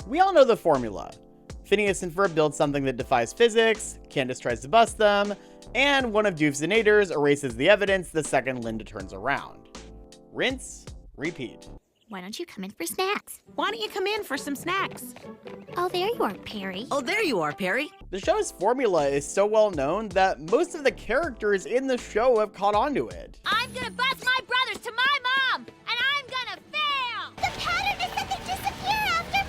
We all know the formula. Phineas and Ferb build something that defies physics, Candace tries to bust them, and one of Doof's innators erases the evidence the second Linda turns around. Rinse, repeat. Why don't you come in for snacks? Why don't you come in for some snacks? Oh, there you are, Perry. Oh, there you are, Perry. The show's formula is so well known that most of the characters in the show have caught on to it. I'm gonna bust my brothers to my mom, and I'm gonna fail! The pattern is that they disappear after...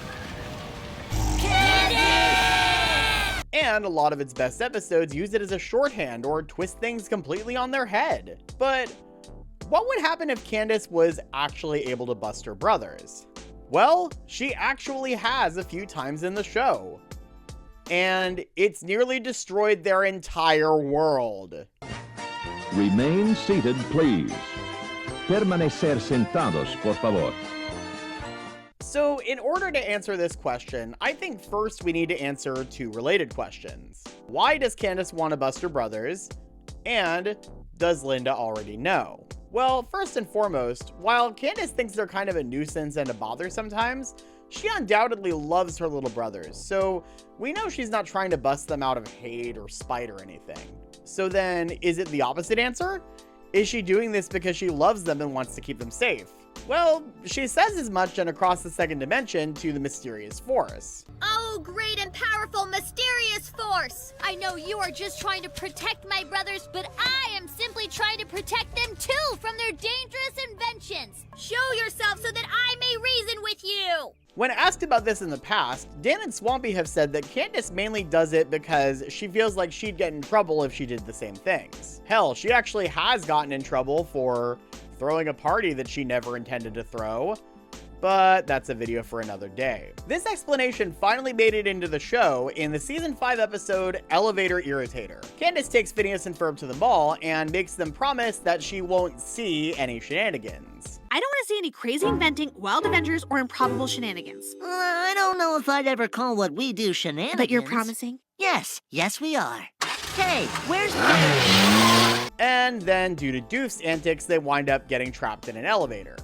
Candace! And a lot of its best episodes use it as a shorthand or twist things completely on their head. But what would happen if Candace was actually able to bust her brothers? Well, she actually has a few times in the show. And it's nearly destroyed their entire world. Remain seated, please. Permanecer sentados, por favor. So in order to answer this question, I think first we need to answer two related questions. Why does Candace want to bust her brothers? And does Linda already know? Well, first and foremost, while Candace thinks they're kind of a nuisance and a bother sometimes, she undoubtedly loves her little brothers, so we know she's not trying to bust them out of hate or spite or anything. So then, is it the opposite answer? Is she doing this because she loves them and wants to keep them safe? Well, she says as much in Across the Second Dimension to the mysterious force. Oh, great and powerful, mysterious force! I know you are just trying to protect my brothers, but I am simply trying to protect them too from their dangerous inventions. Show yourself so that I may reason with you! When asked about this in the past, Dan and Swampy have said that Candace mainly does it because she feels like she'd get in trouble if she did the same things. Hell, she actually has gotten in trouble for throwing a party that she never intended to throw, but that's a video for another day. This explanation finally made it into the show in the season 5 episode Elevator Irritator. Candace takes Phineas and Ferb to the mall and makes them promise that she won't see any shenanigans. I don't want to see any crazy inventing, wild adventures, or improbable shenanigans. I don't know if I'd ever call what we do shenanigans. But you're promising? Yes, we are. Hey, where's Perry? And then, due to Doof's antics, they wind up getting trapped in an elevator.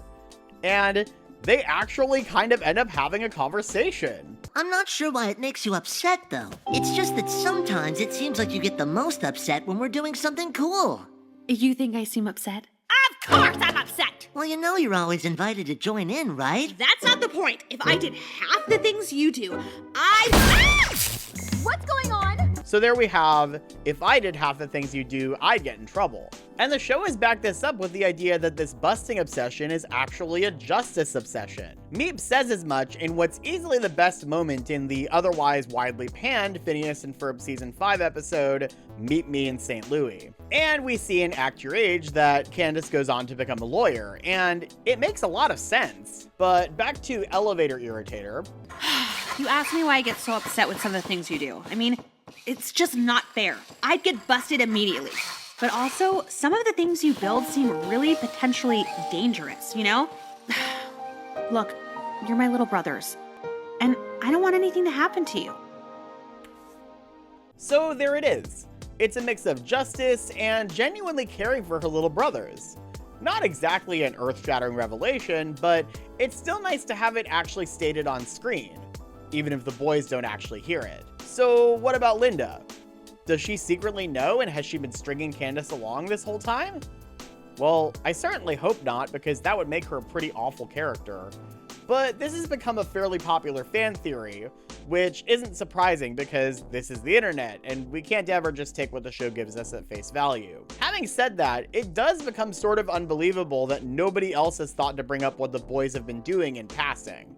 And they actually kind of end up having a conversation. I'm not sure why it makes you upset, though. It's just that sometimes it seems like you get the most upset when we're doing something cool. You think I seem upset? Of course I'm upset! Well, you know you're always invited to join in, right? That's not the point. If I did half the things you do, What's going on? So there we have, if I did half the things you do, I'd get in trouble. And the show has backed this up with the idea that this busting obsession is actually a justice obsession. Meep says as much in what's easily the best moment in the otherwise widely panned Phineas and Ferb season 5 episode, Meet Me in St. Louis. And we see in Act Your Age that Candace goes on to become a lawyer, and it makes a lot of sense. But back to Elevator Irritator. You ask me why I get so upset with some of the things you do. I mean, it's just not fair. I'd get busted immediately. But also, some of the things you build seem really potentially dangerous, you know? Look, you're my little brothers, and I don't want anything to happen to you. So there it is. It's a mix of justice and genuinely caring for her little brothers. Not exactly an earth-shattering revelation, but it's still nice to have it actually stated on screen, even if the boys don't actually hear it. So what about Linda? Does she secretly know, and has she been stringing Candace along this whole time? Well, I certainly hope not, because that would make her a pretty awful character. But this has become a fairly popular fan theory, which isn't surprising because this is the internet, and we can't ever just take what the show gives us at face value. Having said that, it does become sort of unbelievable that nobody else has thought to bring up what the boys have been doing in passing.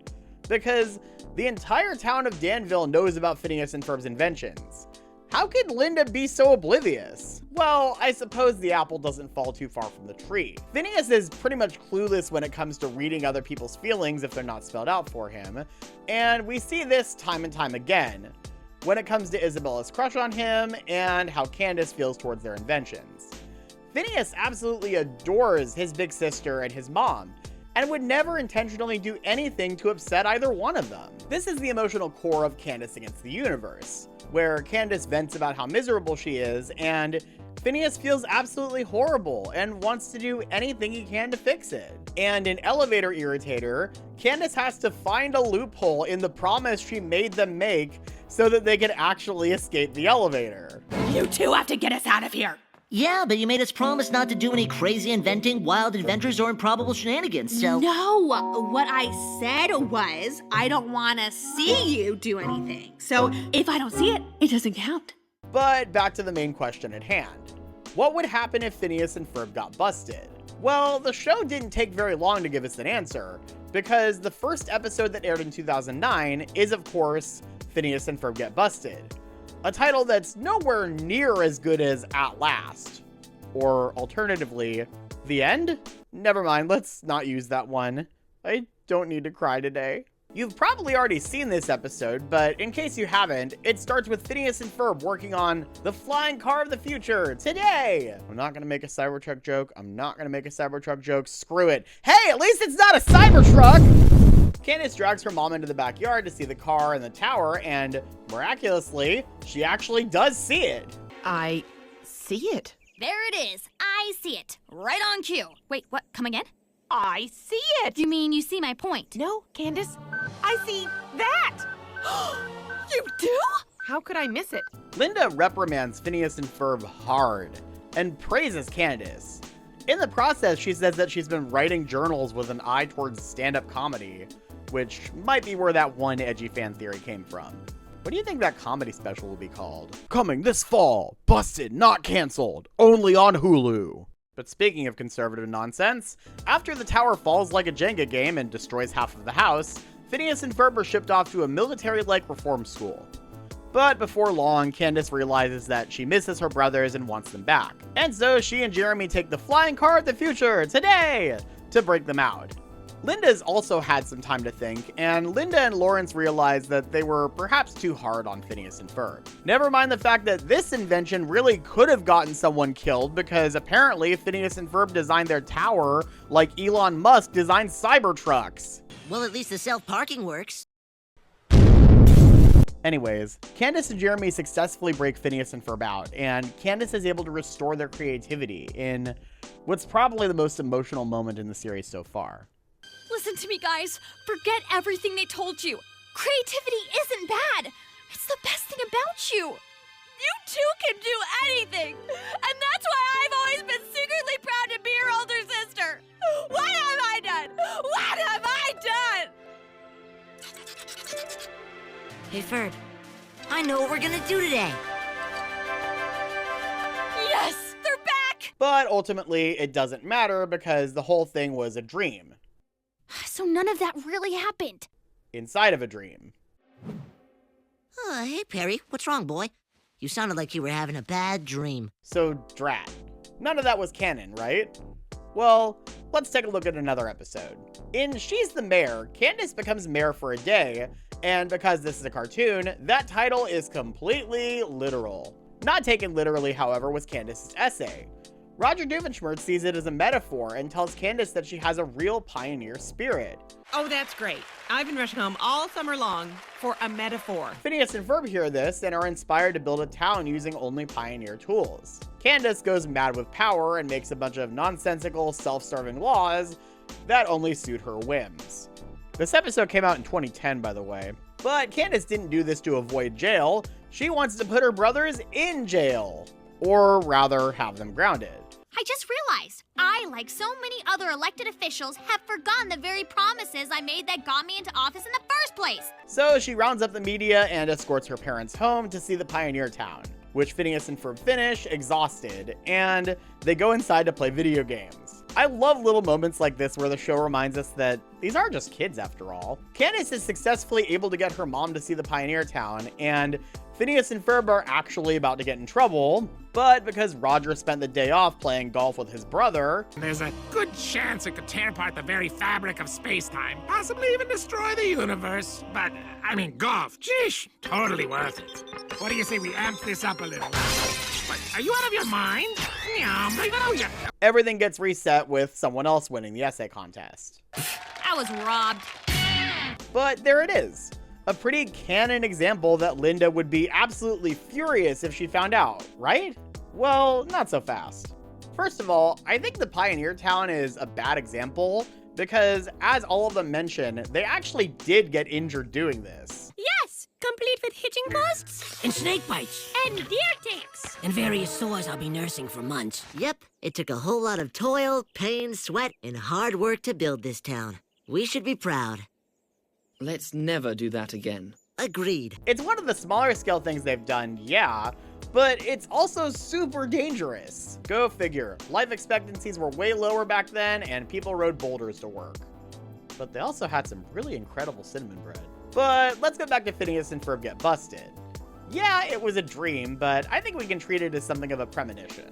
Because the entire town of Danville knows about Phineas and Ferb's inventions. How could Linda be so oblivious? Well, I suppose the apple doesn't fall too far from the tree. Phineas is pretty much clueless when it comes to reading other people's feelings if they're not spelled out for him, and we see this time and time again when it comes to Isabella's crush on him and how Candace feels towards their inventions. Phineas absolutely adores his big sister and his mom, and would never intentionally do anything to upset either one of them. This is the emotional core of Candace Against the Universe, where Candace vents about how miserable she is, and Phineas feels absolutely horrible and wants to do anything he can to fix it. And in Elevator Irritator, Candace has to find a loophole in the promise she made them make so that they can actually escape the elevator. You two have to get us out of here. Yeah, but you made us promise not to do any crazy inventing, wild adventures, or improbable shenanigans, so... No, what I said was I don't want to see you do anything. So if I don't see it, it doesn't count. But back to the main question at hand. What would happen if Phineas and Ferb got busted? Well, the show didn't take very long to give us an answer, because the first episode that aired in 2009 is, of course, Phineas and Ferb Get Busted. A title that's nowhere near as good as At Last. Or alternatively, The End? Never mind, let's not use that one. I don't need to cry today. You've probably already seen this episode, but in case you haven't, it starts with Phineas and Ferb working on the flying car of the future today. I'm not gonna make a Cybertruck joke. Screw it. Hey, at least it's not a Cybertruck! Candace drags her mom into the backyard to see the car and the tower, and miraculously, she actually does see it. I see it. There it is. I see it. Right on cue. Wait, what? Come again? I see it. You mean you see my point? No, Candace, I see that. You do? How could I miss it? Linda reprimands Phineas and Ferb hard and praises Candace. In the process, she says that she's been writing journals with an eye towards stand-up comedy, which might be where that one edgy fan theory came from. What do you think that comedy special will be called? Coming this fall, Busted, Not Canceled, only on Hulu. But speaking of conservative nonsense, after the tower falls like a Jenga game and destroys half of the house, Phineas and Ferb are shipped off to a military-like reform school. But before long, Candace realizes that she misses her brothers and wants them back. And so she and Jeremy take the flying car of the future today to break them out. Linda's also had some time to think, and Linda and Lawrence realized that they were perhaps too hard on Phineas and Ferb. Never mind the fact that this invention really could have gotten someone killed, because apparently Phineas and Ferb designed their tower like Elon Musk designed Cybertrucks. Well, at least the self-parking works. Anyways, Candace and Jeremy successfully break Phineas and Ferb out, and Candace is able to restore their creativity in what's probably the most emotional moment in the series so far. Listen to me, guys. Forget everything they told you. Creativity isn't bad. It's the best thing about you. You two can do anything. And that's why I've always been secretly proud to be your older sister. What have I done? What have I done? Hey, Ferb, I know what we're gonna do today. Yes, they're back. But ultimately, it doesn't matter because the whole thing was a dream. So none of that really happened. Inside of a dream. Hey, Perry, what's wrong, boy? You sounded like you were having a bad dream. So, drat. None of that was canon, right? Well, let's take a look at another episode. In She's the Mayor, Candace becomes mayor for a day, and because this is a cartoon, that title is completely literal. Not taken literally, however, was Candace's essay. Roger Duvenschmertz sees it as a metaphor and tells Candace that she has a real pioneer spirit. Oh, that's great. I've been rushing home all summer long for a metaphor. Phineas and Ferb hear this and are inspired to build a town using only pioneer tools. Candace goes mad with power and makes a bunch of nonsensical, self-serving laws that only suit her whims. This episode came out in 2010, by the way. But Candace didn't do this to avoid jail. She wants to put her brothers in jail. Or rather, have them grounded. I just realized, I, like so many other elected officials, have forgotten the very promises I made that got me into office in the first place. So she rounds up the media and escorts her parents home to see the pioneer town, which Phineas and Ferb finish, exhausted, and they go inside to play video games. I love little moments like this where the show reminds us that these aren't just kids after all. Candace is successfully able to get her mom to see the pioneer town, and Phineas and Ferb are actually about to get in trouble, but because Roger spent the day off playing golf with his brother, there's a good chance it could tear apart the very fabric of space-time, possibly even destroy the universe. But, I mean, golf, geesh, totally worth it. What do you say we amp this up a little? What, are you out of your mind? Everything gets reset with someone else winning the essay contest. I was robbed. But there it is. A pretty canon example that Linda would be absolutely furious if she found out, right? Well, not so fast. First of all, I think the Pioneer Town is a bad example because, as all of them mention, they actually did get injured doing this. Yes! Complete with hitching posts And snake bites. and deer ticks. And various sores I'll be nursing for months. Yep, it took a whole lot of toil, pain, sweat, and hard work to build this town. We should be proud. Let's never do that again. Agreed. It's one of the smaller scale things they've done, yeah, but it's also super dangerous. Go figure. Life expectancies were way lower back then, and people rode boulders to work. But they also had some really incredible cinnamon bread. But let's go back to Phineas and Ferb get busted. Yeah, it was a dream, but I think we can treat it as something of a premonition.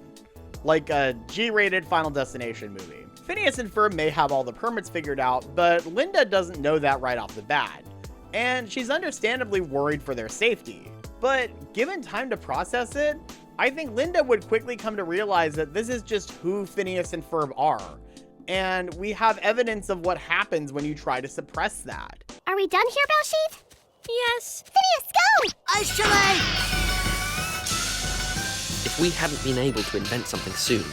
Like a G-rated Final Destination movie. Phineas and Ferb may have all the permits figured out, but Linda doesn't know that right off the bat. And she's understandably worried for their safety. But given time to process it, I think Linda would quickly come to realize that this is just who Phineas and Ferb are. And we have evidence of what happens when you try to suppress that. Are we done here, Belsheath? Yes. Phineas, go! I shall If we hadn't been able to invent something soon,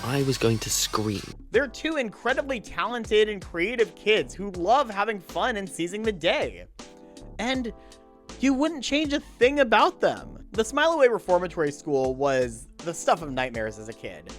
I was going to scream. They're two incredibly talented and creative kids who love having fun and seizing the day. And you wouldn't change a thing about them. The Smile Away Reformatory School was the stuff of nightmares as a kid.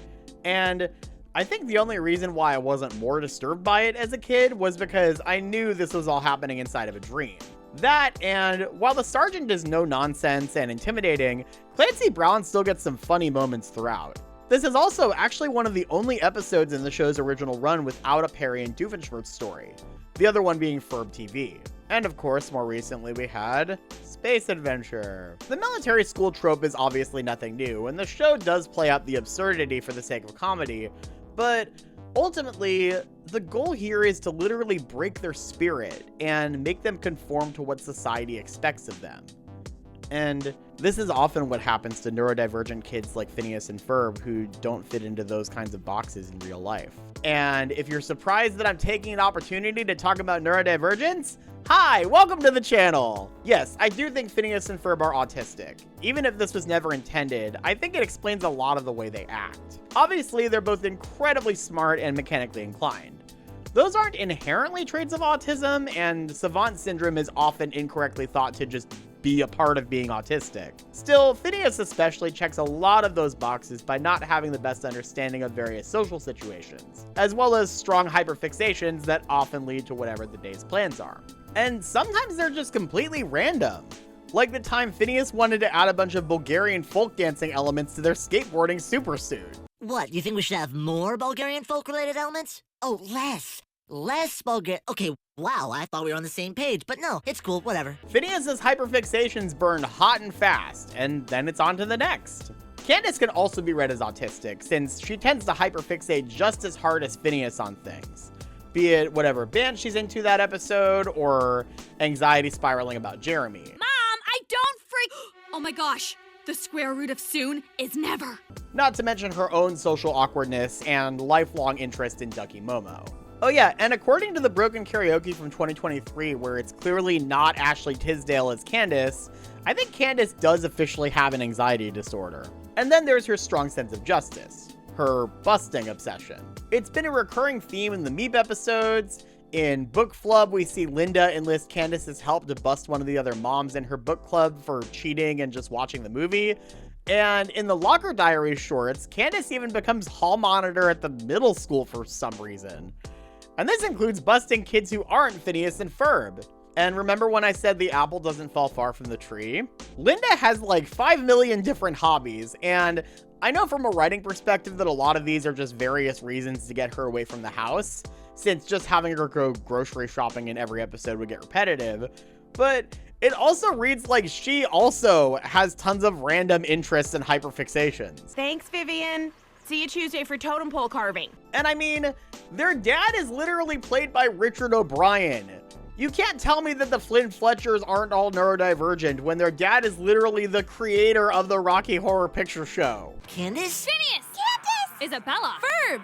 And I think the only reason why I wasn't more disturbed by it as a kid was because I knew this was all happening inside of a dream. That, and while the sergeant is no nonsense and intimidating, Clancy Brown still gets some funny moments throughout. This is also actually one of the only episodes in the show's original run without a Perry and Doofenshmirtz story, the other one being Ferb TV. And of course, more recently we had Space Adventure. The military school trope is obviously nothing new, and the show does play up the absurdity for the sake of comedy, but ultimately, the goal here is to literally break their spirit and make them conform to what society expects of them. And this is often what happens to neurodivergent kids like Phineas and Ferb who don't fit into those kinds of boxes in real life. And if you're surprised that I'm taking an opportunity to talk about neurodivergence, hi, welcome to the channel! Yes, I do think Phineas and Ferb are autistic. Even if this was never intended, I think it explains a lot of the way they act. Obviously, they're both incredibly smart and mechanically inclined. Those aren't inherently traits of autism, and savant syndrome is often incorrectly thought to just be a part of being autistic. Still, Phineas especially checks a lot of those boxes by not having the best understanding of various social situations, as well as strong hyperfixations that often lead to whatever the day's plans are. And sometimes they're just completely random. Like the time Phineas wanted to add a bunch of Bulgarian folk dancing elements to their skateboarding supersuit. What, you think we should have more Bulgarian folk-related elements? Oh, less. Less Bulgarian. Okay, wow, I thought we were on the same page, but no, it's cool, whatever. Phineas's hyperfixations burn hot and fast, and then it's on to the next. Candace can also be read as autistic, since she tends to hyperfixate just as hard as Phineas on things. Be it whatever band she's into that episode, or anxiety spiraling about Jeremy. Mom, I don't freak. Oh my gosh, the square root of soon is never. Not to mention her own social awkwardness and lifelong interest in Ducky Momo. Oh yeah, and according to the Broken Karaoke from 2023, where it's clearly not Ashley Tisdale as Candace, I think Candace does officially have an anxiety disorder. And then there's her strong sense of justice, her busting obsession. It's been a recurring theme in the Meep episodes. In Book Flub, we see Linda enlist Candace's help to bust one of the other moms in her book club for cheating and just watching the movie. And in the Locker Diaries shorts, Candace even becomes hall monitor at the middle school for some reason. And this includes busting kids who aren't Phineas and Ferb. And remember when I said the apple doesn't fall far from the tree? Linda has like 5 million different hobbies, and I know from a writing perspective that a lot of these are just various reasons to get her away from the house, since just having her go grocery shopping in every episode would get repetitive. But it also reads like she also has tons of random interests and hyperfixations. Thanks, Vivian. See you Tuesday for totem pole carving. And I mean, their dad is literally played by Richard O'Brien. You can't tell me that the Flynn Fletchers aren't all neurodivergent when their dad is literally the creator of the Rocky Horror Picture Show. Candace? Phineas! Candace! Isabella! Ferb!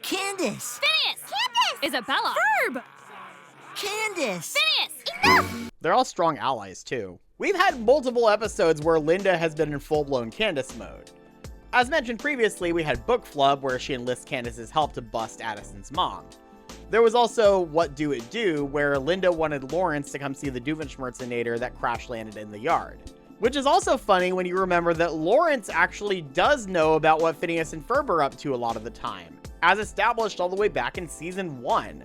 Candace! Phineas! Candace! Isabella! Ferb! Candace! Phineas! Enough! They're all strong allies too. We've had multiple episodes where Linda has been in full-blown Candace mode. As mentioned previously, we had Book Flub, where she enlists Candace's help to bust Addison's mom. There was also What Do It Do, where Linda wanted Lawrence to come see the Doofenshmirtz-inator that crash landed in the yard. Which is also funny when you remember that Lawrence actually does know about what Phineas and Ferb are up to a lot of the time, as established all the way back in season 1.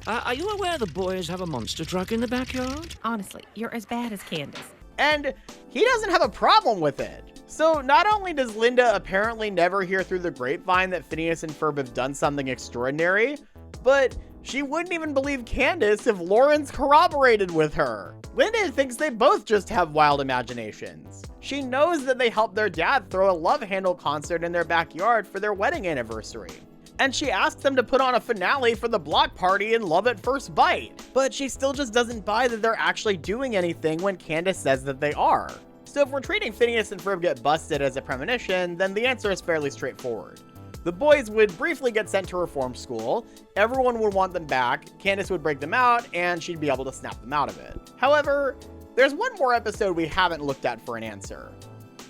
Are you aware the boys have a monster truck in the backyard? Honestly, you're as bad as Candace. And he doesn't have a problem with it. So not only does Linda apparently never hear through the grapevine that Phineas and Ferb have done something extraordinary, but she wouldn't even believe Candace if Lawrence corroborated with her. Linda thinks they both just have wild imaginations. She knows that they helped their dad throw a Love Handle concert in their backyard for their wedding anniversary. And she asks them to put on a finale for the block party in Love at First Bite. But she still just doesn't buy that they're actually doing anything when Candace says that they are. So if we're treating Phineas and Ferb get busted as a premonition, then the answer is fairly straightforward. The boys would briefly get sent to reform school, everyone would want them back, Candace would break them out, and she'd be able to snap them out of it. However, there's one more episode we haven't looked at for an answer.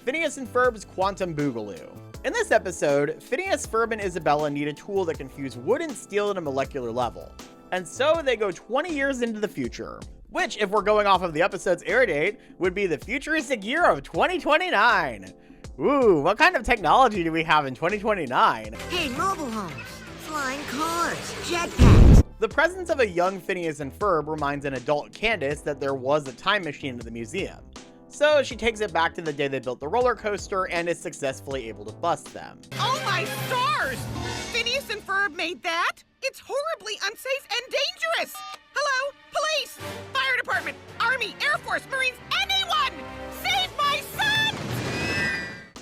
Phineas and Ferb's Quantum Boogaloo. In this episode, Phineas, Ferb, and Isabella need a tool that can fuse wood and steel at a molecular level. And so they go 20 years into the future, which, if we're going off of the episode's air date, would be the futuristic year of 2029. Ooh, what kind of technology do we have in 2029? Hey, mobile homes, flying cars, jetpacks. The presence of a young Phineas and Ferb reminds an adult Candace that there was a time machine in the museum. So she takes it back to the day they built the roller coaster and is successfully able to bust them. Oh my stars! Phineas and Ferb made that? It's horribly unsafe and dangerous! Hello? Police! Fire department! Army! Air Force! Marines! Anyone! Save my son!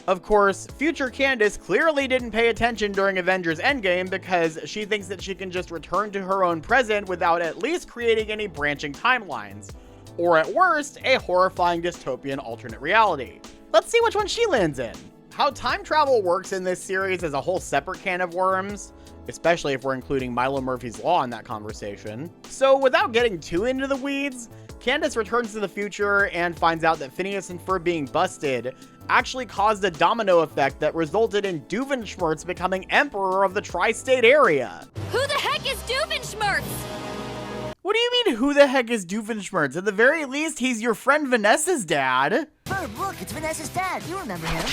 Of course, future Candace clearly didn't pay attention during Avengers Endgame because she thinks that she can just return to her own present without at least creating any branching timelines. Or at worst, a horrifying dystopian alternate reality. Let's see which one she lands in. How time travel works in this series is a whole separate can of worms, especially if we're including Milo Murphy's Law in that conversation. So without getting too into the weeds, Candace returns to the future and finds out that Phineas and Ferb being busted actually caused a domino effect that resulted in Doofenshmirtz becoming emperor of the tri-state area. Who the heck is Doofenshmirtz? What do you mean, who the heck is Doofenshmirtz? At the very least, he's your friend Vanessa's dad. Ferb, look, it's Vanessa's dad. You remember him.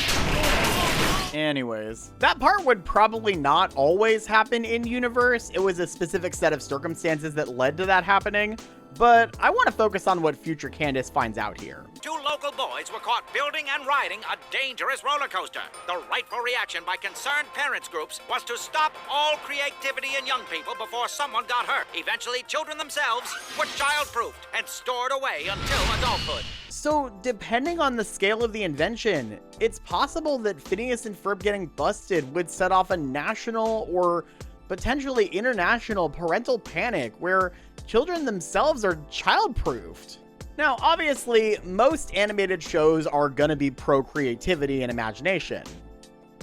Anyways, that part would probably not always happen in universe. It was a specific set of circumstances that led to that happening. But I want to focus on what future Candace finds out here. 2 local boys were caught building and riding a dangerous roller coaster. The rightful reaction by concerned parents groups was to stop all creativity in young people before someone got hurt. Eventually, children themselves were child-proofed and stored away until adulthood. So, depending on the scale of the invention, it's possible that Phineas and Ferb getting busted would set off a national or potentially international parental panic where children themselves are child-proofed. Now, obviously, most animated shows are gonna be pro-creativity and imagination.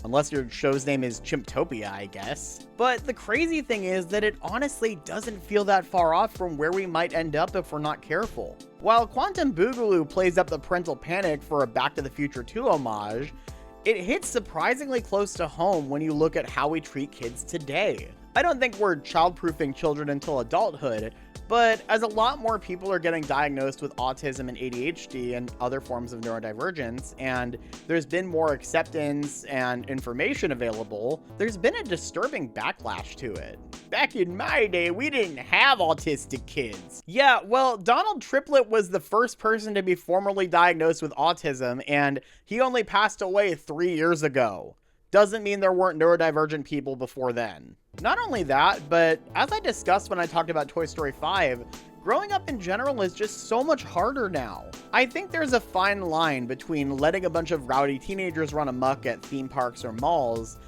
Unless your show's name is Chimptopia, I guess. But the crazy thing is that it honestly doesn't feel that far off from where we might end up if we're not careful. While Quantum Boogaloo plays up the parental panic for a Back to the Future 2 homage, it hits surprisingly close to home when you look at how we treat kids today. I don't think we're child-proofing children until adulthood, but as a lot more people are getting diagnosed with autism and ADHD and other forms of neurodivergence, and there's been more acceptance and information available, there's been a disturbing backlash to it. Back in my day, we didn't have autistic kids. Yeah, well, Donald Triplett was the first person to be formally diagnosed with autism, and he only passed away 3 years ago. Doesn't mean there weren't neurodivergent people before then. Not only that, but as I discussed when I talked about Toy Story 5, growing up in general is just so much harder now. I think there's a fine line between letting a bunch of rowdy teenagers run amok at theme parks or malls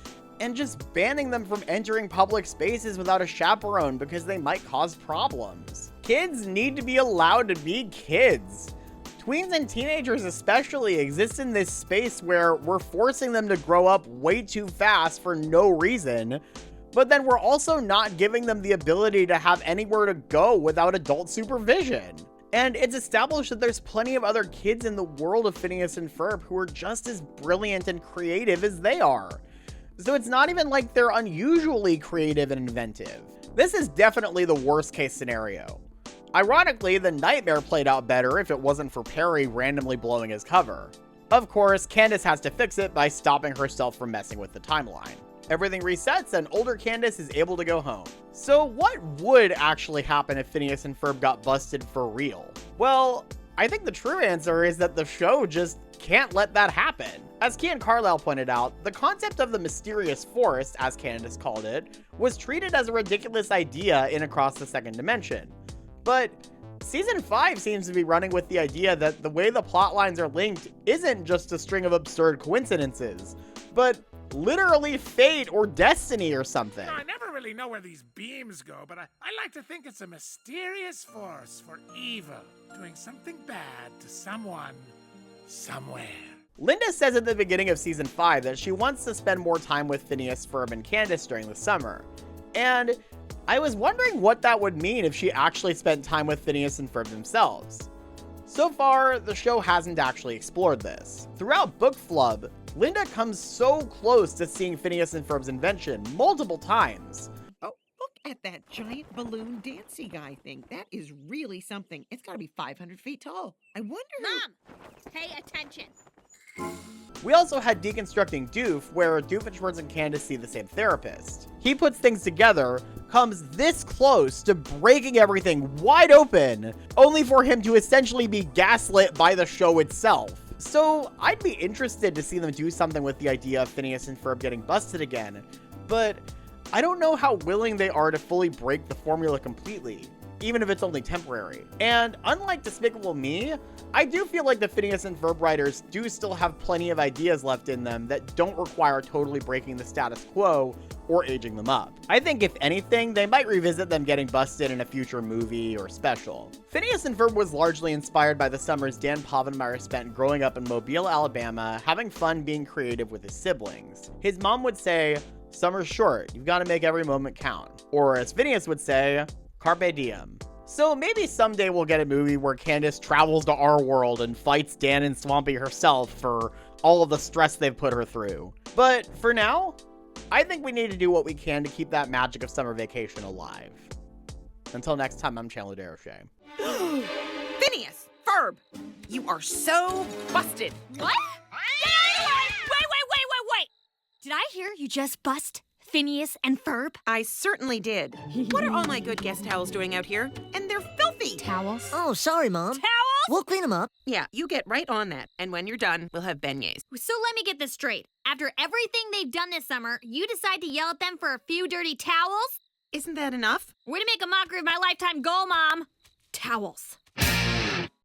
and just banning them from entering public spaces without a chaperone because they might cause problems. Kids need to be allowed to be kids. Tweens and teenagers especially exist in this space where we're forcing them to grow up way too fast for no reason, but then we're also not giving them the ability to have anywhere to go without adult supervision. And it's established that there's plenty of other kids in the world of Phineas and Ferb who are just as brilliant and creative as they are. So it's not even like they're unusually creative and inventive. This is definitely the worst case scenario. Ironically, the nightmare played out better if it wasn't for Perry randomly blowing his cover. Of course, Candace has to fix it by stopping herself from messing with the timeline. Everything resets and older Candace is able to go home. So what would actually happen if Phineas and Ferb got busted for real? Well, I think the true answer is that the show just can't let that happen. As Key and Carlisle pointed out, the concept of the mysterious force, as Candace called it, was treated as a ridiculous idea in Across the Second Dimension. But Season 5 seems to be running with the idea that the way the plot lines are linked isn't just a string of absurd coincidences, but literally fate or destiny or something. I never really know where these beams go, but I like to think it's a mysterious force for evil, doing something bad to someone, somewhere. Linda says at the beginning of Season 5 that she wants to spend more time with Phineas, Ferb, and Candace during the summer. And I was wondering what that would mean if she actually spent time with Phineas and Ferb themselves. So far, the show hasn't actually explored this. Throughout Book Flub, Linda comes so close to seeing Phineas and Ferb's invention multiple times. Oh, look at that giant balloon dancy guy thing. That is really something. It's gotta be 500 feet tall. I wonder Mom, pay attention. We also had Deconstructing Doof, where Doofenshmirtz and Candace see the same therapist. He puts things together, comes this close to breaking everything wide open, only for him to essentially be gaslit by the show itself. So I'd be interested to see them do something with the idea of Phineas and Ferb getting busted again, but I don't know how willing they are to fully break the formula completely, even if it's only temporary. And unlike Despicable Me, I do feel like the Phineas and Ferb writers do still have plenty of ideas left in them that don't require totally breaking the status quo or aging them up. I think if anything, they might revisit them getting busted in a future movie or special. Phineas and Ferb was largely inspired by the summers Dan Povenmire spent growing up in Mobile, Alabama, having fun being creative with his siblings. His mom would say, "Summer's short, you've got to make every moment count." Or as Phineas would say, "Carpe diem." So maybe someday we'll get a movie where Candace travels to our world and fights Dan and Swampy herself for all of the stress they've put her through. But for now, I think we need to do what we can to keep that magic of summer vacation alive. Until next time, I'm Chandler Darrocher. Phineas, Ferb, you are so busted. What? Wait. Did I hear you just bust Phineas and Ferb? I certainly did. What are all my good guest towels doing out here? And they're filthy. Towels? Oh, sorry, Mom. Towels? We'll clean them up. Yeah, you get right on that. And when you're done, we'll have beignets. So let me get this straight. After everything they've done this summer, you decide to yell at them for a few dirty towels? Isn't that enough? Way to make a mockery of my lifetime goal, Mom. Towels.